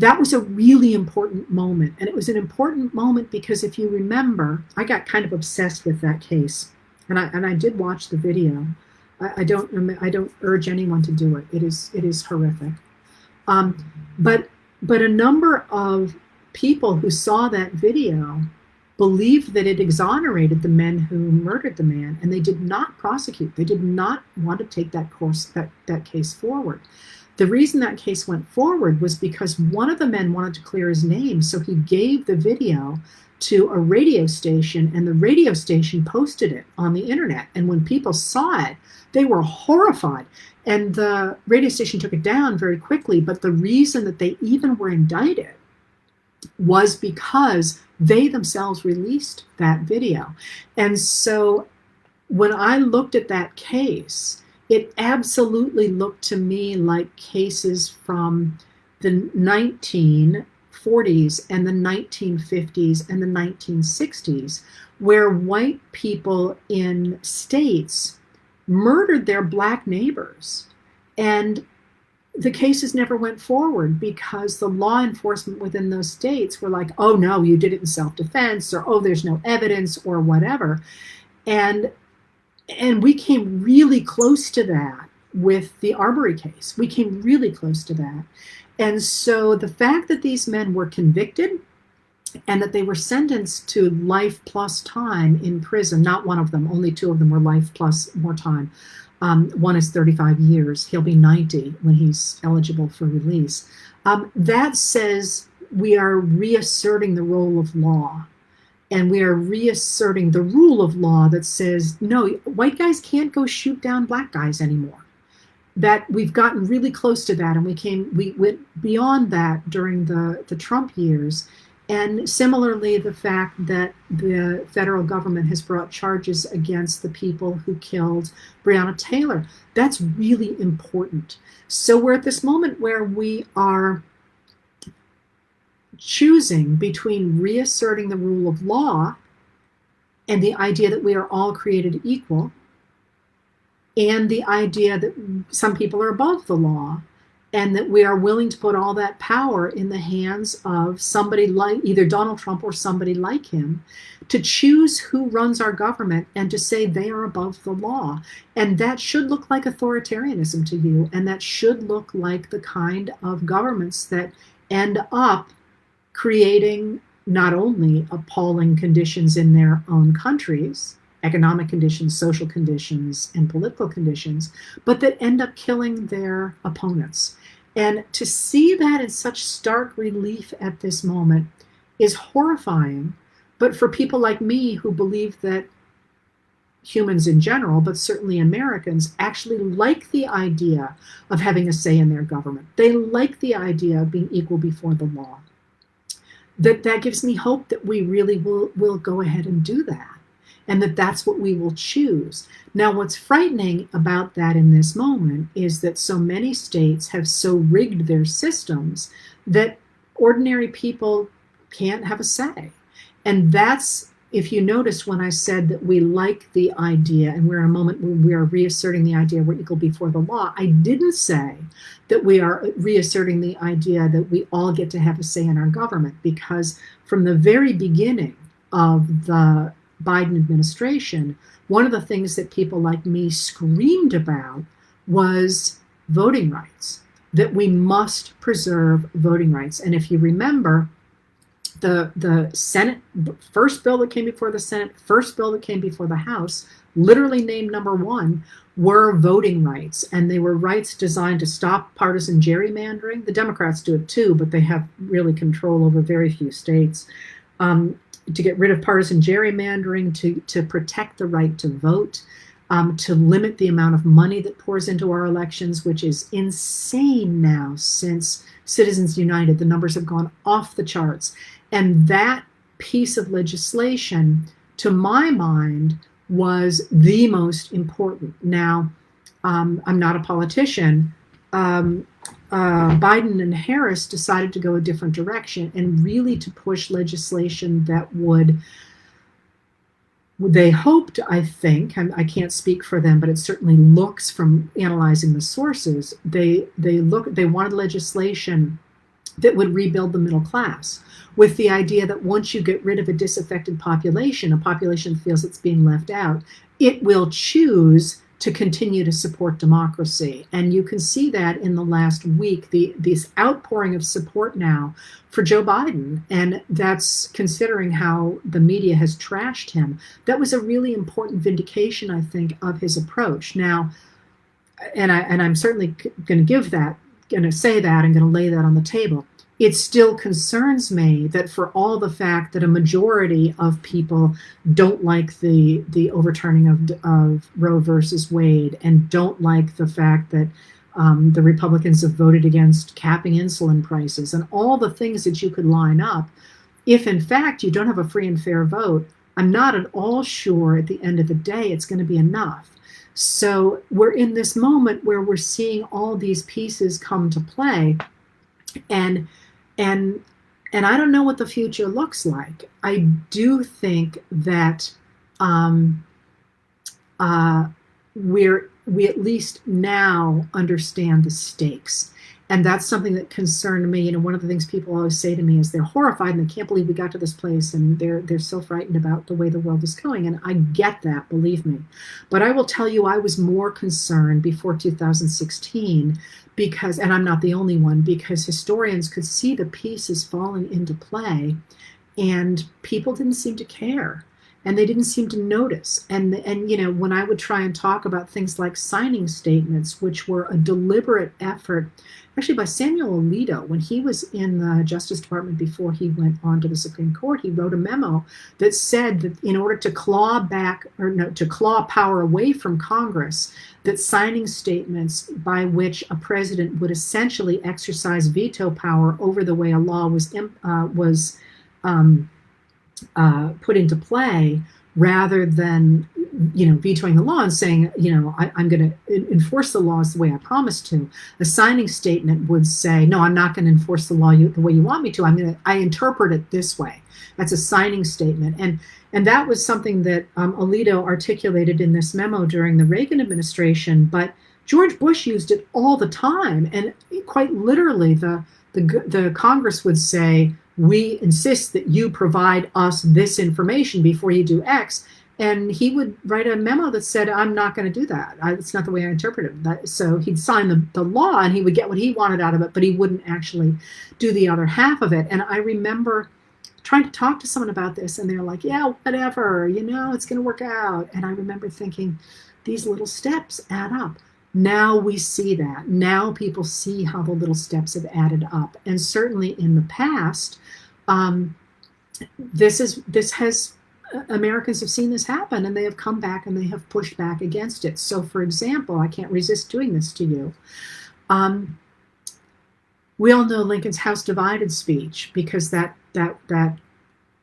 That was a really important moment. And it was an important moment because if you remember, I got kind of obsessed with that case. And I did watch the video. I don't urge anyone to do it. It is horrific. But a number of people who saw that video believed that it exonerated the men who murdered the man, and they did not prosecute. They did not want to take that case forward. The reason that case went forward was because one of the men wanted to clear his name, so he gave the video to a radio station, and the radio station posted it on the internet. And when people saw it, they were horrified. And the radio station took it down very quickly, but the reason that they even were indicted was because they themselves released that video. And so when I looked at that case, it absolutely looked to me like cases from the 1940s and the 1950s and the 1960s, where white people in states murdered their black neighbors. And the cases never went forward because the law enforcement within those states were like, oh, no, you did it in self-defense, or, oh, there's no evidence, or whatever. And we came really close to that with the Arbery case. We came really close to that. And so the fact that these men were convicted and that they were sentenced to life plus time in prison, not one of them, only two of them were life plus more time. One is 35 years. He'll be 90 when he's eligible for release. That says we are reasserting the role of law. And we are reasserting the rule of law that says, no, white guys can't go shoot down black guys anymore. That we've gotten really close to that, and we went beyond that during the Trump years. And similarly, the fact that the federal government has brought charges against the people who killed Breonna Taylor, that's really important. So we're at this moment where we are choosing between reasserting the rule of law and the idea that we are all created equal, and the idea that some people are above the law, and that we are willing to put all that power in the hands of somebody like either Donald Trump or somebody like him to choose who runs our government and to say they are above the law. And that should look like authoritarianism to you, and that should look like the kind of governments that end up creating not only appalling conditions in their own countries, economic conditions, social conditions, and political conditions, but that end up killing their opponents. And to see that in such stark relief at this moment is horrifying. But for people like me who believe that humans in general, but certainly Americans, actually like the idea of having a say in their government. They like the idea of being equal before the law. That gives me hope that we really will go ahead and do that, and that's what we will choose. Now, what's frightening about that in this moment is that so many states have so rigged their systems that ordinary people can't have a say. And that's, if you notice when I said that we like the idea, and we're in a moment where we are reasserting the idea we're equal before the law, I didn't say that we are reasserting the idea that we all get to have a say in our government, because from the very beginning of the Biden administration, one of the things that people like me screamed about was voting rights, that we must preserve voting rights. And if you remember, the Senate, first bill that came before the Senate, first bill that came before the House, literally named number one, were voting rights. And they were rights designed to stop partisan gerrymandering. The Democrats do it too, but they have really control over very few states. To get rid of partisan gerrymandering, to protect the right to vote, to limit the amount of money that pours into our elections, which is insane now since Citizens United. The numbers have gone off the charts. And that piece of legislation, to my mind, was the most important. Now, I'm not a politician. Biden and Harris decided to go a different direction and really to push legislation that would, they hoped, I think, I can't speak for them, but it certainly looks from analyzing the sources, they wanted legislation that would rebuild the middle class, with the idea that once you get rid of a disaffected population, a population that feels it's being left out, it will choose to continue to support democracy. And you can see that in the last week, this outpouring of support now for Joe Biden. And that's, considering how the media has trashed him, that was a really important vindication, I think, of his approach. Now, and I'm certainly going to say that, and going to lay that on the table. It still concerns me that, for all the fact that a majority of people don't like the overturning of Roe versus Wade, and don't like the fact that the Republicans have voted against capping insulin prices, and all the things that you could line up, if in fact you don't have a free and fair vote, I'm not at all sure at the end of the day it's going to be enough. So we're in this moment where we're seeing all these pieces come to play, and I don't know what the future looks like. I do think that we at least now understand the stakes. And that's something that concerned me. You know, one of the things people always say to me is they're horrified and they can't believe we got to this place, and they're so frightened about the way the world is going. And I get that, believe me. But I will tell you, I was more concerned before 2016 because, and I'm not the only one, because historians could see the pieces falling into play and people didn't seem to care. And they didn't seem to notice. And you know, when I would try and talk about things like signing statements, which were a deliberate effort, actually by Samuel Alito, when he was in the Justice Department before he went on to the Supreme Court, he wrote a memo that said that in order to claw power away from Congress, that signing statements by which a president would essentially exercise veto power over the way a law was put into play, rather than, you know, vetoing the law and saying, you know, I'm going to enforce the laws the way I promised to. A signing statement would say, no, I'm not going to enforce the law the way you want me to. I interpret it this way. That's a signing statement. And that was something that Alito articulated in this memo during the Reagan administration. But George Bush used it all the time. And quite literally, the Congress would say, we insist that you provide us this information before you do X. And he would write a memo that said, I'm not going to do that. It's not the way I interpret it. So he'd sign the law and he would get what he wanted out of it, but he wouldn't actually do the other half of it. And I remember trying to talk to someone about this, and they're like, yeah, whatever, you know, it's going to work out. And I remember thinking, these little steps add up. Now we see that. Now people see how the little steps have added up. And certainly in the past, this has Americans have seen this happen, and they have come back and they have pushed back against it. So, for example, I can't resist doing this to you. We all know Lincoln's House Divided speech, because that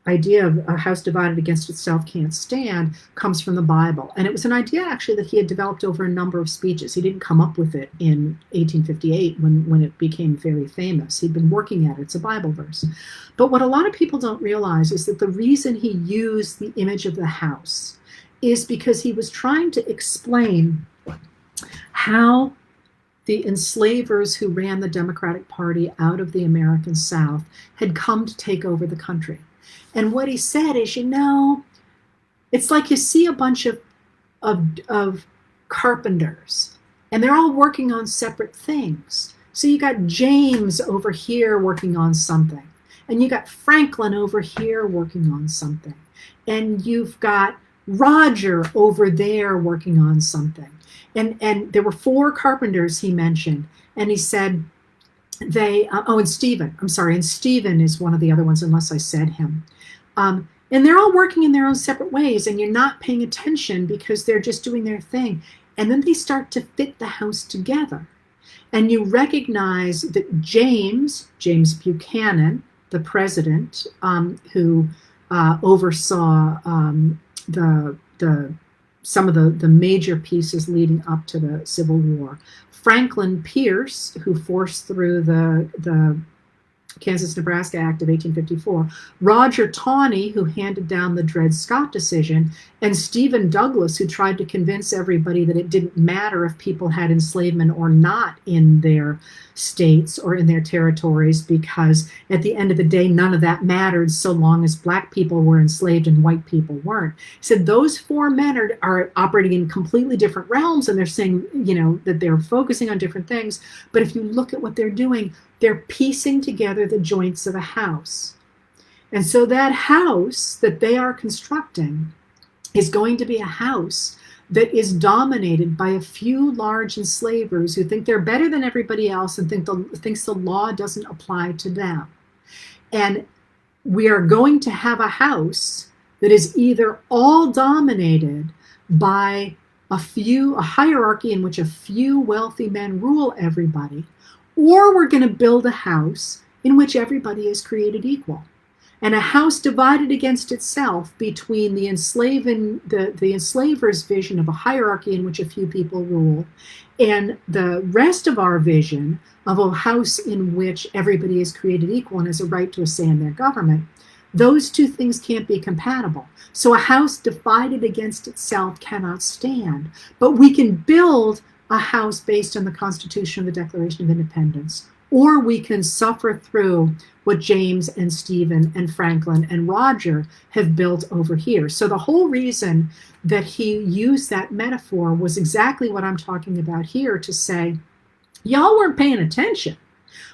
idea of a house divided against itself can't stand comes from the Bible. And it was an idea actually that he had developed over a number of speeches. He didn't come up with it in 1858 when it became very famous. He'd been working at it. It's a Bible verse. But what a lot of people don't realize is that the reason he used the image of the house is because he was trying to explain how the enslavers who ran the Democratic Party out of the American South had come to take over the country. And what he said is, it's like you see a bunch of carpenters, and they're all working on separate things. So you got James over here working on something, and you got Franklin over here working on something, and you've got Roger over there working on something. And there were 4 carpenters he mentioned, and he said and Stephen, and Stephen is one of the other ones, unless I said him. And they're all working in their own separate ways, and you're not paying attention because they're just doing their thing. And then they start to fit the house together. And you recognize that James Buchanan, the president, who oversaw some of the major pieces leading up to the Civil War, Franklin Pierce, who forced through the Kansas-Nebraska Act of 1854, Roger Taney, who handed down the Dred Scott decision, and Stephen Douglas, who tried to convince everybody that it didn't matter if people had enslavement or not in their states or in their territories, because at the end of the day, none of that mattered so long as black people were enslaved and white people weren't. He said those 4 men are operating in completely different realms, and they're saying, that they're focusing on different things. But if you look at what they're doing, they're piecing together the joints of a house. And so that house that they are constructing is going to be a house that is dominated by a few large enslavers who think they're better than everybody else and thinks the law doesn't apply to them. And we are going to have a house that is either all dominated by a hierarchy in which a few wealthy men rule everybody, or we're going to build a house in which everybody is created equal. And a house divided against itself between the enslaver's vision of a hierarchy in which a few people rule, and the rest of our vision of a house in which everybody is created equal and has a right to a say in their government. Those 2 things can't be compatible. So a house divided against itself cannot stand. But we can build a house based on the Constitution of the Declaration of Independence, or we can suffer through what James and Stephen and Franklin and Roger have built over here. So the whole reason that he used that metaphor was exactly what I'm talking about here, to say, y'all weren't paying attention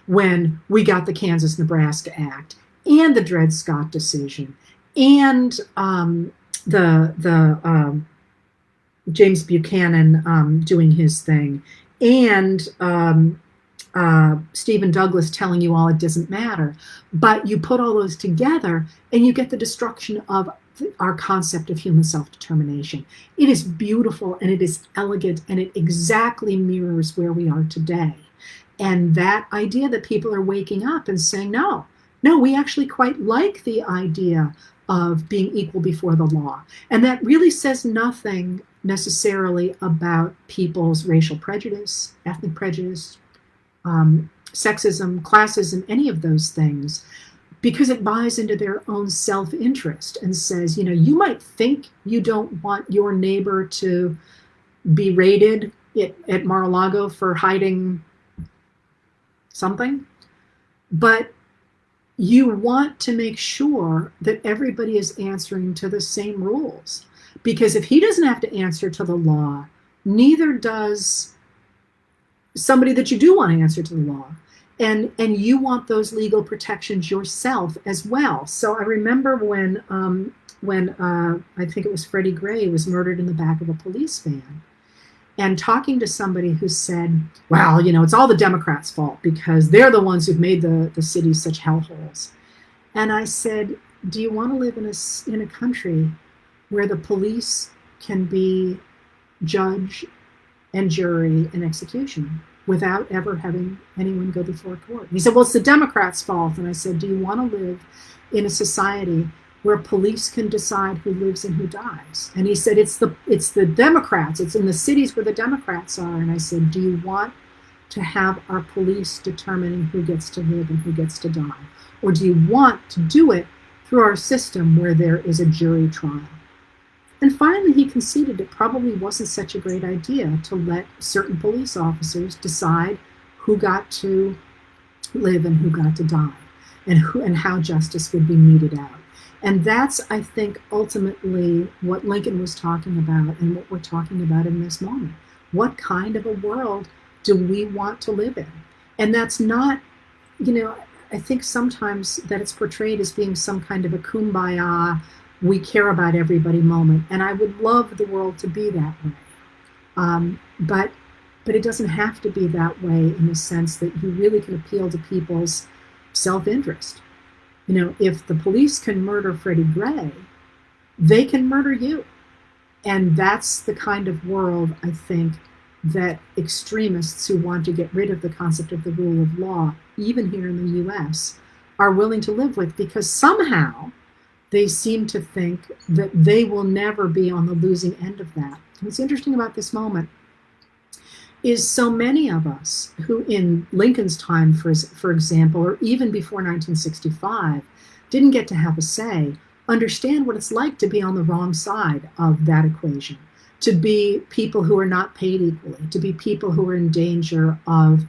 when we got the Kansas-Nebraska Act and the Dred Scott decision and the James Buchanan doing his thing, and Stephen Douglas telling you all it doesn't matter. But you put all those together and you get the destruction of our concept of human self-determination. It is beautiful and it is elegant, and it exactly mirrors where we are today. And that idea that people are waking up and saying, no, we actually quite like the idea of being equal before the law. And that really says nothing necessarily about people's racial prejudice, ethnic prejudice, sexism, classism, any of those things, because it buys into their own self-interest and says, you might think you don't want your neighbor to be raided at Mar-a-Lago for hiding something, but you want to make sure that everybody is answering to the same rules. Because if he doesn't have to answer to the law, neither does somebody that you do want to answer to the law. And you want those legal protections yourself as well. So I remember when I think it was Freddie Gray was murdered in the back of a police van, and talking to somebody who said, well, it's all the Democrats' fault because they're the ones who've made the city such hellholes. And I said, do you want to live in a country where the police can be judge and jury and execution without ever having anyone go before court? And he said, well, it's the Democrats' fault. And I said, do you want to live in a society where police can decide who lives and who dies? And he said, it's the Democrats. It's in the cities where the Democrats are. And I said, do you want to have our police determining who gets to live and who gets to die? Or do you want to do it through our system where there is a jury trial? And finally, he conceded it probably wasn't such a great idea to let certain police officers decide who got to live and who got to die, and how justice would be meted out. And that's, I think, ultimately what Lincoln was talking about and what we're talking about in this moment. What kind of a world do we want to live in? And that's not, I think sometimes that it's portrayed as being some kind of a kumbaya, we care about everybody moment. And I would love the world to be that way. But it doesn't have to be that way, in the sense that you really can appeal to people's self-interest. If the police can murder Freddie Gray, they can murder you. And that's the kind of world, I think, that extremists who want to get rid of the concept of the rule of law, even here in the US, are willing to live with, because somehow they seem to think that they will never be on the losing end of that. What's interesting about this moment is so many of us who in Lincoln's time, for example, or even before 1965, didn't get to have a say, understand what it's like to be on the wrong side of that equation, to be people who are not paid equally, to be people who are in danger of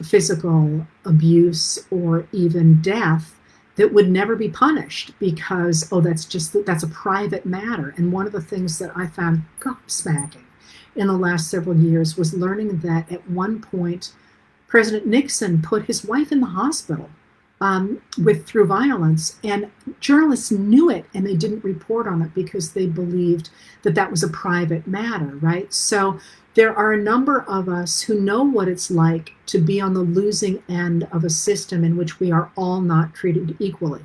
physical abuse or even death that would never be punished because, that's a private matter. And one of the things that I found gobsmacking in the last several years was learning that at one point, President Nixon put his wife in the hospital through violence, and journalists knew it and they didn't report on it because they believed that was a private matter, right? So there are a number of us who know what it's like to be on the losing end of a system in which we are all not treated equally.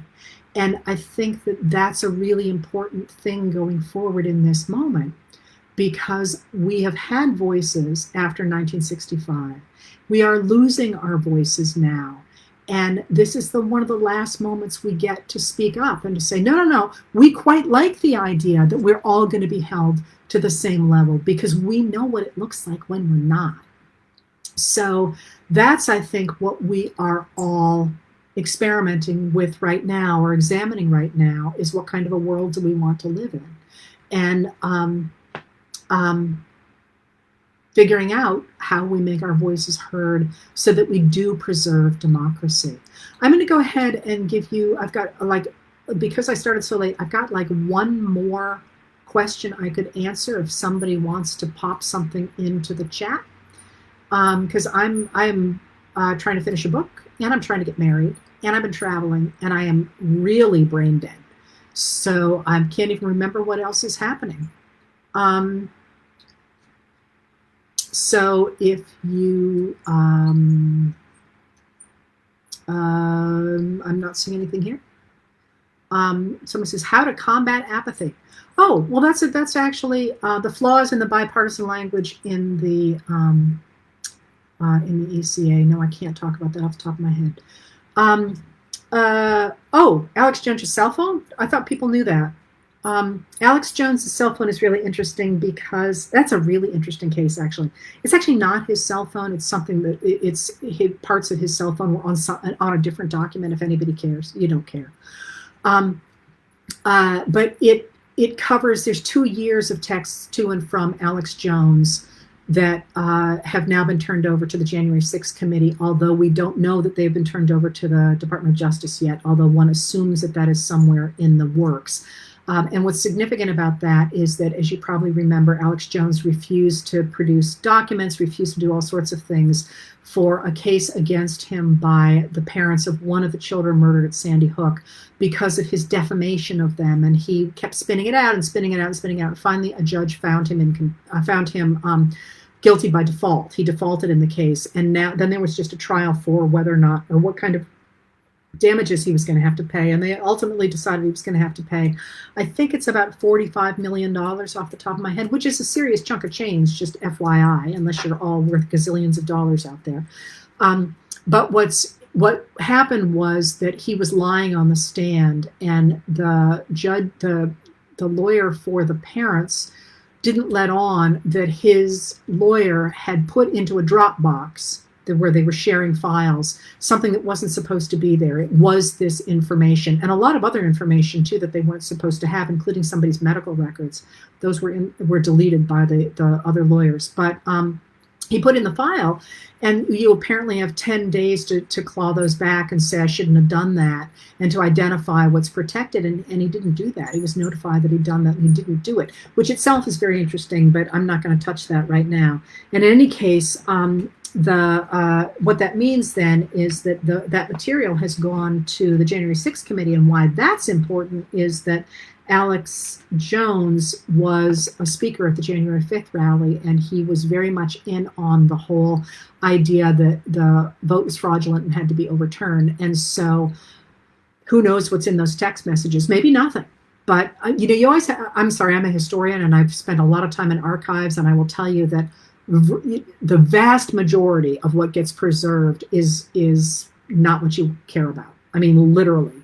And I think that that's a really important thing going forward in this moment, because we have had voices after 1965. We are losing our voices now. And this is one of the last moments we get to speak up and to say, no, we quite like the idea that we're all going to be held to the same level, because we know what it looks like when we're not. So that's, I think, what we are all experimenting with right now, or examining right now, is what kind of a world do we want to live in? And figuring out how we make our voices heard so that we do preserve democracy. I'm going to go ahead and give you, because I started so late, I've got one more question I could answer if somebody wants to pop something into the chat. Because I'm trying to finish a book, and I'm trying to get married, and I've been traveling, and I am really brain dead. So I can't even remember what else is happening. So if you, I'm not seeing anything here. Someone says, how to combat apathy. Oh, well, that's actually the flaws in the bipartisan language in the ECA. No, I can't talk about that off the top of my head. Alex Jones' cell phone? I thought people knew that. Alex Jones' cell phone is really interesting because that's a really interesting case, actually. It's actually not his cell phone. It's something that parts of his cell phone were on a different document, if anybody cares. You don't care. But it covers, there's 2 years of texts to and from Alex Jones that have now been turned over to the January 6th committee, although we don't know that they've been turned over to the Department of Justice yet, although one assumes that is somewhere in the works. And what's significant about that is that, as you probably remember, Alex Jones refused to produce documents, refused to do all sorts of things for a case against him by the parents of one of the children murdered at Sandy Hook because of his defamation of them. And he kept spinning it out and spinning it out and spinning it out. And finally, a judge found him guilty by default. He defaulted in the case. And then there was just a trial for whether or not, or what kind of damages he was going to have to pay, and they ultimately decided he was going to have to pay, I think it's about $45 million off the top of my head, which is a serious chunk of change, just FYI, unless you're all worth gazillions of dollars out there. But what happened was that he was lying on the stand, and the lawyer for the parents didn't let on that his lawyer had put into a Dropbox where they were sharing files, something that wasn't supposed to be there. It was this information, and a lot of other information too that they weren't supposed to have, including somebody's medical records. Those were deleted by the other lawyers. But he put in the file, and you apparently have 10 days to claw those back and say, I shouldn't have done that, and to identify what's protected, and he didn't do that. He was notified that he'd done that, and he didn't do it, which itself is very interesting, but I'm not going to touch that right now. And in any case, what that means then is that that material has gone to the January 6th committee, and why that's important is that Alex Jones was a speaker at the January 5th rally, and he was very much in on the whole idea that the vote was fraudulent and had to be overturned. And so who knows what's in those text messages? Maybe nothing. But, you always I'm sorry, I'm a historian, and I've spent a lot of time in archives, and I will tell you that the vast majority of what gets preserved is not what you care about. I mean, literally,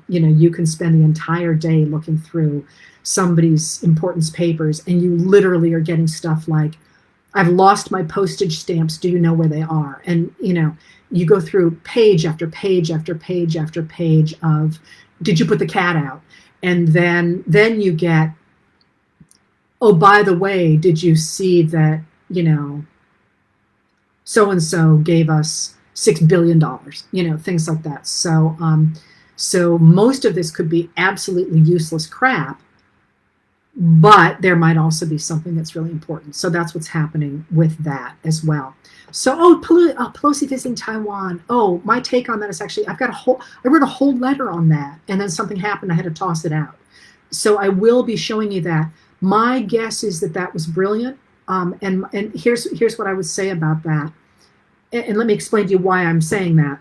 you can spend the entire day looking through somebody's importance papers, and you literally are getting stuff like, I've lost my postage stamps. Do you know where they are? And, you go through page after page after page after page of, did you put the cat out? And then you get, oh, by the way, did you see that, so-and-so gave us $6 billion, things like that. So most of this could be absolutely useless crap, but there might also be something that's really important. So that's what's happening with that as well. So, Pelosi visiting Taiwan. Oh, my take on that is actually, I wrote a whole letter on that, and then something happened. I had to toss it out. So I will be showing you that. My guess is that was brilliant. And here's what I would say about that. And let me explain to you why I'm saying that.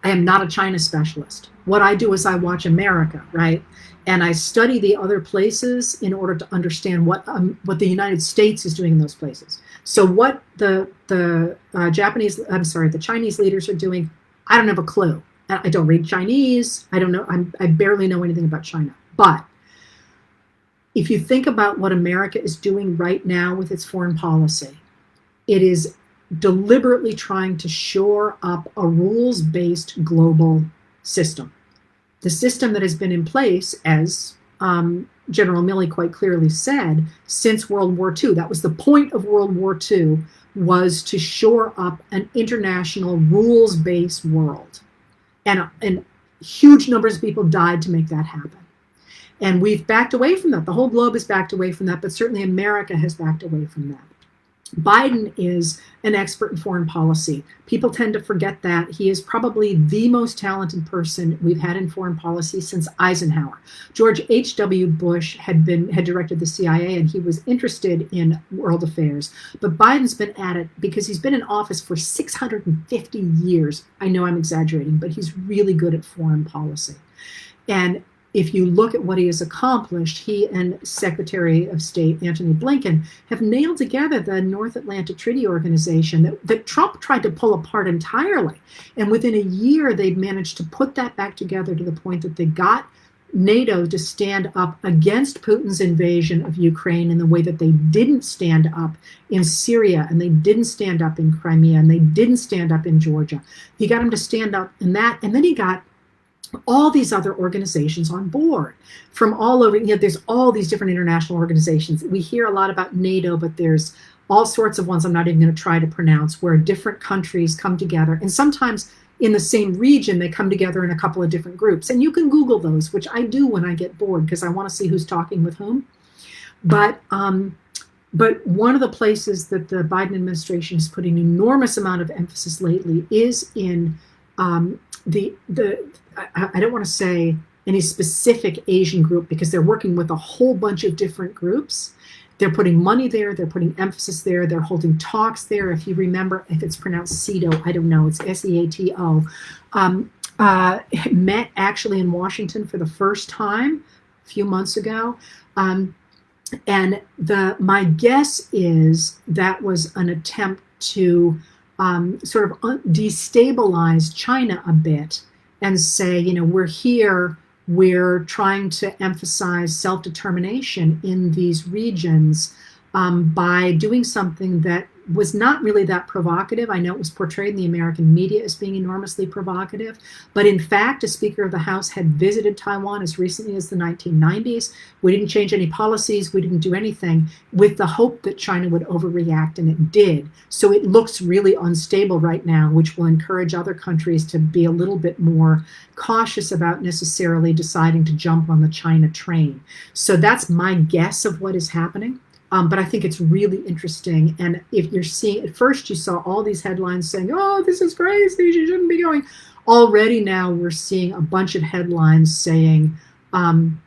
I am not a China specialist. What I do is I watch America, right? And I study the other places in order to understand what the United States is doing in those places. So what the Chinese leaders are doing, I don't have a clue. I don't read Chinese. I don't know. I barely know anything about China. But if you think about what America is doing right now with its foreign policy, it is deliberately trying to shore up a rules-based global system. The system that has been in place, as General Milley quite clearly said, since World War II. That was the point of World War II, was to shore up an international rules-based world. And huge numbers of people died to make that happen. And we've backed away from that. The whole globe has backed away from that, but certainly America has backed away from that. Biden is an expert in foreign policy. People tend to forget that. He is probably the most talented person we've had in foreign policy since Eisenhower. George H.W. Bush had directed the CIA, and he was interested in world affairs. But Biden's been at it because he's been in office for 650 years. I know I'm exaggerating, but he's really good at foreign policy. And if you look at what he has accomplished, he and Secretary of State Antony Blinken have nailed together the North Atlantic Treaty Organization that Trump tried to pull apart entirely. And within a year, they'd managed to put that back together to the point that they got NATO to stand up against Putin's invasion of Ukraine in the way that they didn't stand up in Syria, and they didn't stand up in Crimea, and they didn't stand up in Georgia. He got them to stand up in that, and then he got all these other organizations on board from all over. There's all these different international organizations. We hear a lot about NATO, but there's all sorts of ones I'm not even going to try to pronounce, where different countries come together. And sometimes in the same region, they come together in a couple of different groups. And you can Google those, which I do when I get bored, because I want to see who's talking with whom. But one of the places that the Biden administration is putting an enormous amount of emphasis lately is in I don't want to say any specific Asian group, because they're working with a whole bunch of different groups. They're putting money there. They're putting emphasis there. They're holding talks there. If you remember, if it's pronounced SEATO, I don't know. It's SEATO. met actually in Washington for the first time a few months ago. And my guess is that was an attempt to sort of destabilize China a bit and say, we're here, we're trying to emphasize self-determination in these regions by doing something that was not really that provocative. I know it was portrayed in the American media as being enormously provocative, but in fact, a Speaker of the House had visited Taiwan as recently as the 1990s. We didn't change any policies. We didn't do anything with the hope that China would overreact, and it did. So it looks really unstable right now, which will encourage other countries to be a little bit more cautious about necessarily deciding to jump on the China train. So that's my guess of what is happening. But I think it's really interesting. And if you're seeing, at first you saw all these headlines saying, oh, this is crazy, you shouldn't be going. Already now we're seeing a bunch of headlines saying, maybe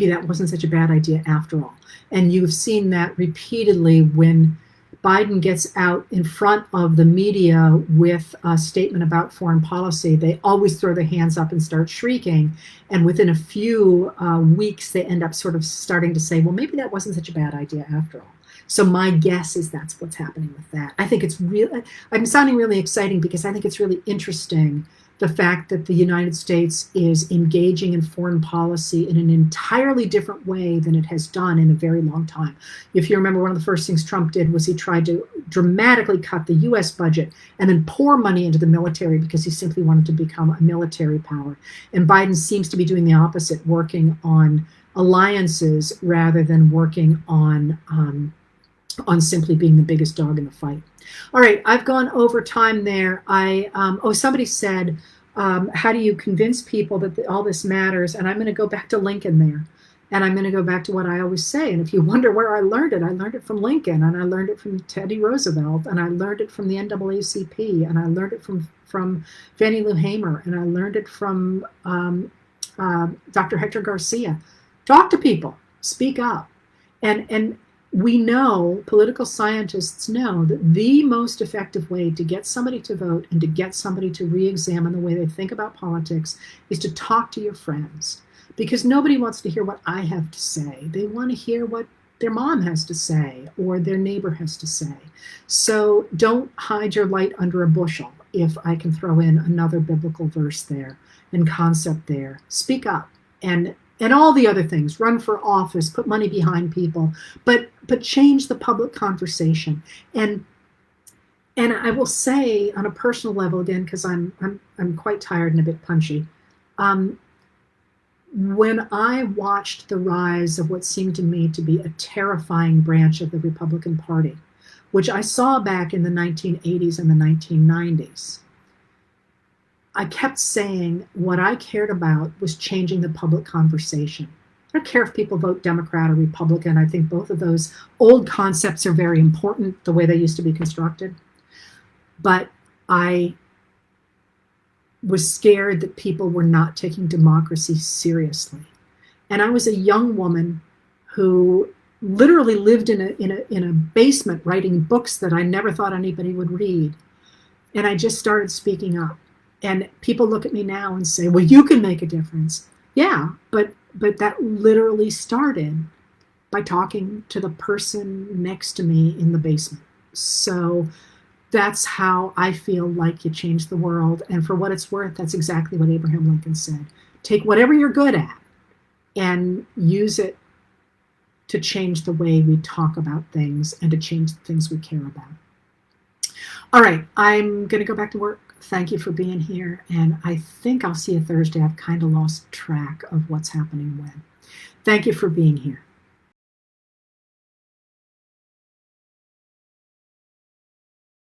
that wasn't such a bad idea after all. And you've seen that repeatedly when Biden gets out in front of the media with a statement about foreign policy. They always throw their hands up and start shrieking. And within a few weeks, they end up sort of starting to say, well, maybe that wasn't such a bad idea after all. So my guess is that's what's happening with that. I think it's really, I'm sounding really exciting because I think it's really interesting the fact that the United States is engaging in foreign policy in an entirely different way than it has done in a very long time. If you remember, one of the first things Trump did was he tried to dramatically cut the US budget and then pour money into the military because he simply wanted to become a military power. And Biden seems to be doing the opposite, working on alliances rather than working on simply being the biggest dog in the fight. All right, I've gone over time there. Somebody said, how do you convince people that all this matters? And I'm going to go back to Lincoln there. And I'm going to go back to what I always say. And if you wonder where I learned it from Lincoln, and I learned it from Teddy Roosevelt, and I learned it from the NAACP, and I learned it from Fannie Lou Hamer, and I learned it from Dr. Hector Garcia. Talk to people, speak up. And we know, political scientists know, that the most effective way to get somebody to vote and to get somebody to re-examine the way they think about politics is to talk to your friends. Because nobody wants to hear what I have to say. They want to hear what their mom has to say or their neighbor has to say. So don't hide your light under a bushel, if I can throw in another biblical verse there and concept there. Speak up. And all the other things, run for office, put money behind people, but change the public conversation. And I will say on a personal level again, because I'm quite tired and a bit punchy. When I watched the rise of what seemed to me to be a terrifying branch of the Republican Party, which I saw back in the 1980s and the 1990s, I kept saying what I cared about was changing the public conversation. I don't care if people vote Democrat or Republican. I think both of those old concepts are very important, the way they used to be constructed. But I was scared that people were not taking democracy seriously. And I was a young woman who literally lived in a basement writing books that I never thought anybody would read. And I just started speaking up. And people look at me now and say, well, you can make a difference. Yeah, but that literally started by talking to the person next to me in the basement. So that's how I feel like you change the world. And for what it's worth, that's exactly what Abraham Lincoln said. Take whatever you're good at and use it to change the way we talk about things and to change the things we care about. All right, I'm going to go back to work. Thank you for being here. And I think I'll see you Thursday. I've kind of lost track of what's happening when. Thank you for being here.